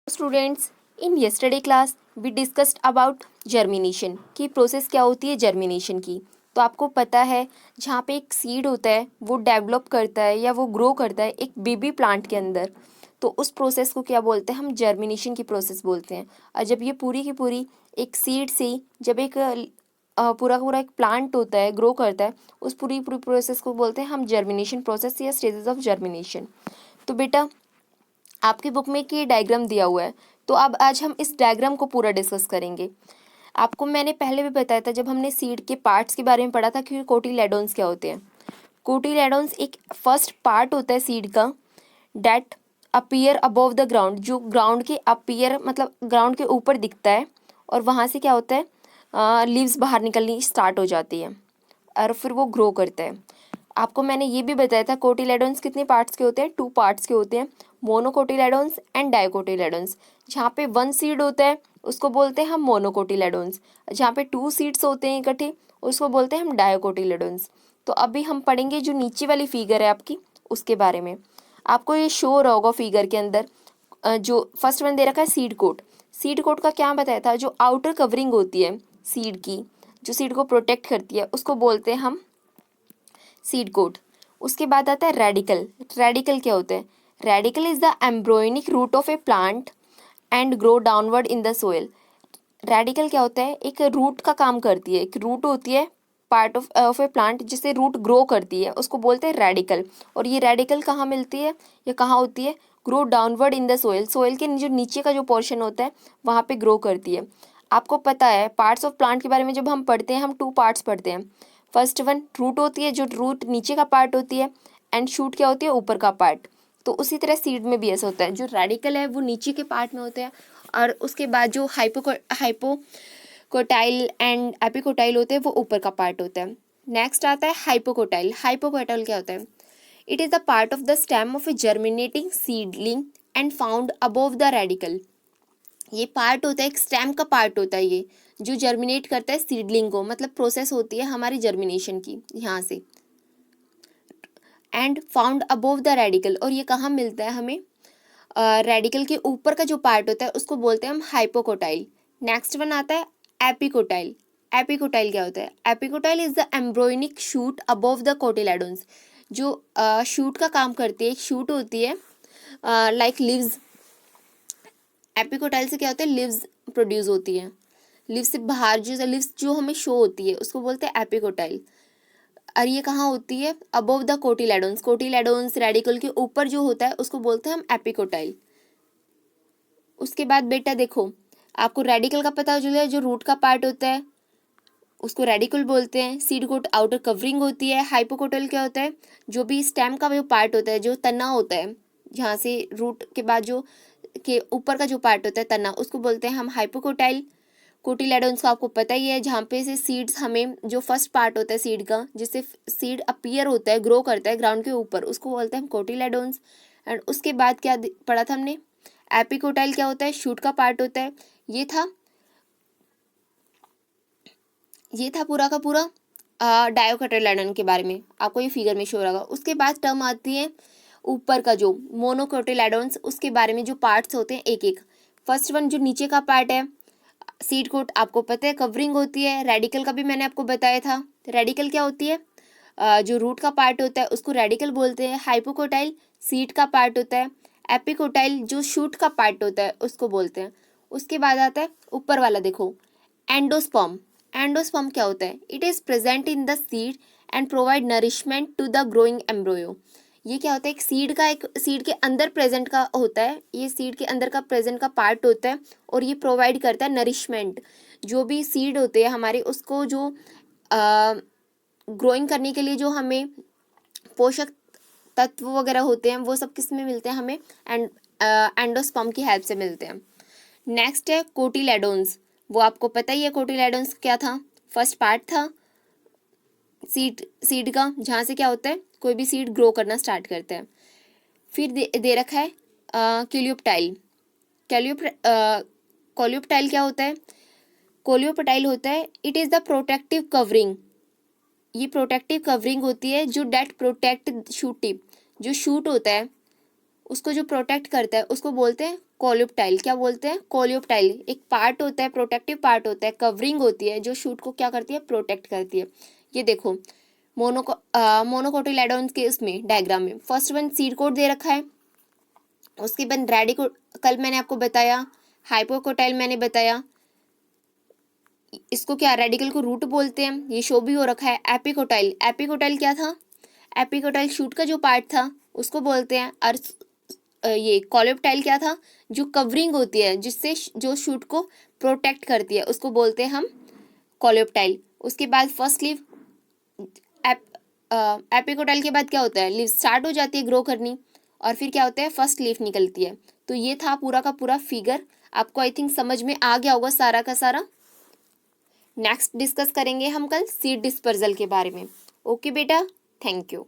Students, in yesterday class we discussed about germination की process क्या होती है जर्मिनेशन की। तो आपको पता है जहाँ पे एक सीड होता है वो डेवलप करता है या वो ग्रो करता है एक बेबी प्लांट के अंदर, तो उस प्रोसेस को क्या बोलते हैं, हम जर्मिनेशन की प्रोसेस बोलते हैं। और जब ये पूरी की पूरी एक सीड से जब एक पूरा पूरा एक प्लांट होता है, ग्रो करता है, उस पूरी पूरी प्रोसेस को बोलते हैं हम जर्मिनेशन प्रोसेस या स्टेजेस ऑफ जर्मिनेशन। तो बेटा आपकी बुक में एक ये डायग्राम दिया हुआ है, तो अब आज हम इस डायग्राम को पूरा डिस्कस करेंगे। आपको मैंने पहले भी बताया था जब हमने सीड के पार्ट्स के बारे में पढ़ा था कि कोटिलेडोन्स क्या होते हैं। कोटिलेडोन्स एक फर्स्ट पार्ट होता है सीड का डेट अपीयर अबव द ग्राउंड, जो ग्राउंड के अपीयर मतलब ग्राउंड के ऊपर दिखता है, और वहाँ से क्या होता है, लीव्स बाहर निकलनी स्टार्ट हो जाती है और फिर वो ग्रो करता है। आपको मैंने ये भी बताया था कोटिलेडोन्स कितने पार्ट्स के होते हैं, 2 पार्ट्स के होते हैं, मोनोकोटिलेडोन्स एंड डाइकोटिलेडोन्स। जहाँ पे 1 सीड होता है उसको बोलते हैं हम मोनोकोटिलेडोन्स, जहाँ पे 2 सीड्स होते हैं इकट्ठे उसको बोलते हैं हम डाइकोटिलेडोन्स। तो अभी हम पढ़ेंगे जो नीचे वाली फिगर है आपकी उसके बारे में। आपको ये शो हो रहा होगा फिगर के अंदर, जो फर्स्ट वन दे रखा है सीड कोट। सीड कोट का क्या बताया था, जो आउटर कवरिंग होती है सीड की, जो सीड को प्रोटेक्ट करती है उसको बोलते हैं हम सीड कोट। उसके बाद आता है रेडिकल। रेडिकल क्या होता है, radicle is the embryonic root of a plant and grow downward in the soil. Radicle क्या होता है, एक रूट का काम करती है, एक रूट होती है पार्ट ऑफ ए प्लांट जिससे रूट ग्रो करती है, उसको बोलते हैं रेडिकल। और ये रेडिकल कहाँ मिलती है या कहाँ होती है, grow downward in the soil, soil के जो नीचे का जो पोर्शन होता है वहाँ पे ग्रो करती है। आपको पता है पार्ट्स ऑफ प्लांट के बारे में जब हम पढ़ते हैं हम 2 पार्ट्स पढ़ते हैं। फर्स्ट वन रूट होती है, जो रूट नीचे का पार्ट होती है, एंड शूट क्या होती है, ऊपर का पार्ट। तो उसी तरह सीड में भी ऐसा होता है, जो रेडिकल है वो नीचे के पार्ट में होते हैं, और उसके बाद जो हाइपोकोटाइल एंड एपिकोटाइल होते हैं वो ऊपर का पार्ट होता है। नेक्स्ट आता है हाइपोकोटाइल। हाइपोकोटाइल क्या होता है, it is the part of the stem of A germinating seedling and found above the radical. ये पार्ट होता है, एक स्टेम का पार्ट होता है ये, जो जर्मिनेट करता है सीडलिंग को, मतलब प्रोसेस होती है हमारी जर्मिनेशन की यहाँ से। And found above the radical, और ये कहाँ मिलता है हमें, रेडिकल के ऊपर का जो पार्ट होता है उसको बोलते हैं हम हाइपोकोटाइल। नेक्स्ट वन आता है एपिकोटाइल। एपिकोटाइल क्या होता है, epicotyl is the embryonic shoot above the cotyledons, जो शूट का काम करती है, एक शूट होती है लाइक लिव्स। एपिकोटाइल से क्या होता है, लिव्स प्रोड्यूस होती है, लिव्स से बाहर जो लिव्स जो हमें शो होती है उसको बोलते हैं एपिकोटाइल। और ये कहाँ होती है, अबव द कोटिलेडोन्स। कोटिलेडोन्स रेडिकल के ऊपर जो होता है उसको बोलते हैं हम एपिकोटाइल। उसके बाद बेटा देखो, आपको रेडिकल का पता चला है, जो रूट का पार्ट होता है उसको रेडिकल बोलते हैं। सीड कोट आउटर कवरिंग होती है। हाइपोकोटाइल क्या होता है, जो भी स्टेम का जो पार्ट होता है, जो तना होता है, जहाँ से रूट के बाद जो के ऊपर का जो पार्ट होता है तना, उसको बोलते हैं हम हाइपोकोटाइल। कोटिलेडोन्स का आपको पता ही है, जहाँ पे से सीड्स हमें जो फर्स्ट पार्ट होता है सीड का, जिससे सीड अपीयर होता है, ग्रो करता है ग्राउंड के ऊपर, उसको बोलते हैं हम कोटिलेडोन्स। एंड उसके बाद क्या पढ़ा था हमने, एपिकोटाइल क्या होता है, शूट का पार्ट होता है। ये था पूरा का पूरा डायोकोटिलेडोन के बारे में, आपको ये फिगर में शो होगा। उसके बाद टर्म आती है ऊपर का जो मोनोकोटिलेडोन्स, उसके बारे में जो पार्ट्स होते हैं एक एक। फर्स्ट वन जो नीचे का पार्ट है सीड कोट, आपको पता है कवरिंग होती है। रेडिकल का भी मैंने आपको बताया था। रेडिकल क्या होती है, जो रूट का पार्ट होता है उसको रेडिकल बोलते हैं। हाइपोकोटाइल सीड का पार्ट होता है। एपिकोटाइल जो शूट का पार्ट होता है उसको बोलते हैं। उसके बाद आता है ऊपर वाला, देखो एंडोस्पर्म। एंडोस्पर्म क्या होता है, it is present in the seed and provide nourishment to the growing embryo. ये क्या होता है, एक सीड के अंदर प्रेजेंट का होता है, ये सीड के अंदर का प्रेजेंट का पार्ट होता है, और ये प्रोवाइड करता है नरिशमेंट। जो भी सीड होते हैं हमारे, उसको जो ग्रोइंग करने के लिए जो हमें पोषक तत्व वगैरह होते हैं वो सब किस में मिलते हैं हमें, एंडोस्पर्म की हेल्प से मिलते हैं। नेक्स्ट है कोटिलेडोन्स। वो आपको पता ही है कोटिलेडोन्स क्या था, फर्स्ट पार्ट था सीड का, जहाँ से क्या होता है कोई भी सीड ग्रो करना स्टार्ट करता है। फिर दे रखा है कोलियोप्टाइल। कोलियोप्टाइल क्या होता है, कोलियोप्टाइल होता है it is the protective covering. ये प्रोटेक्टिव कवरिंग होती है जो डेट प्रोटेक्ट शूट टिप, जो शूट होता है उसको जो प्रोटेक्ट करता है उसको बोलते हैं कोलियोप्टाइल। क्या बोलते हैं? कोलियोप्टाइल एक पार्ट होता है, प्रोटेक्टिव पार्ट होता है, कवरिंग होती है जो शूट को क्या करती है? प्रोटेक्ट करती है। ये देखो मोनोकोटिलेडोन्स के इसमें डायग्राम में फर्स्ट वन सीड कोट दे रखा है, उसके बाद रेडिको कल मैंने आपको बताया, हाइपोकोटाइल मैंने बताया, इसको क्या रेडिकल को रूट बोलते हैं, ये शो भी हो रखा है। एपिकोटाइल, एपिकोटाइल क्या था? एपिकोटाइल शूट का जो पार्ट था उसको बोलते हैं। और ये कोलियोप्टाइल क्या था? जो कवरिंग होती है जिससे जो शूट को प्रोटेक्ट करती है उसको बोलते हैं हम कोलियोप्टाइल। उसके बाद फर्स्ट लीफ, एपिकोटाइल के बाद क्या होता है? लीफ स्टार्ट हो जाती है ग्रो करनी और फिर क्या होता है? फर्स्ट लीफ निकलती है। तो ये था पूरा का पूरा फिगर। आपको आई थिंक समझ में आ गया होगा सारा का सारा। नेक्स्ट डिस्कस करेंगे हम कल सीड डिस्पर्जल के बारे में। ओके बेटा, थैंक यू।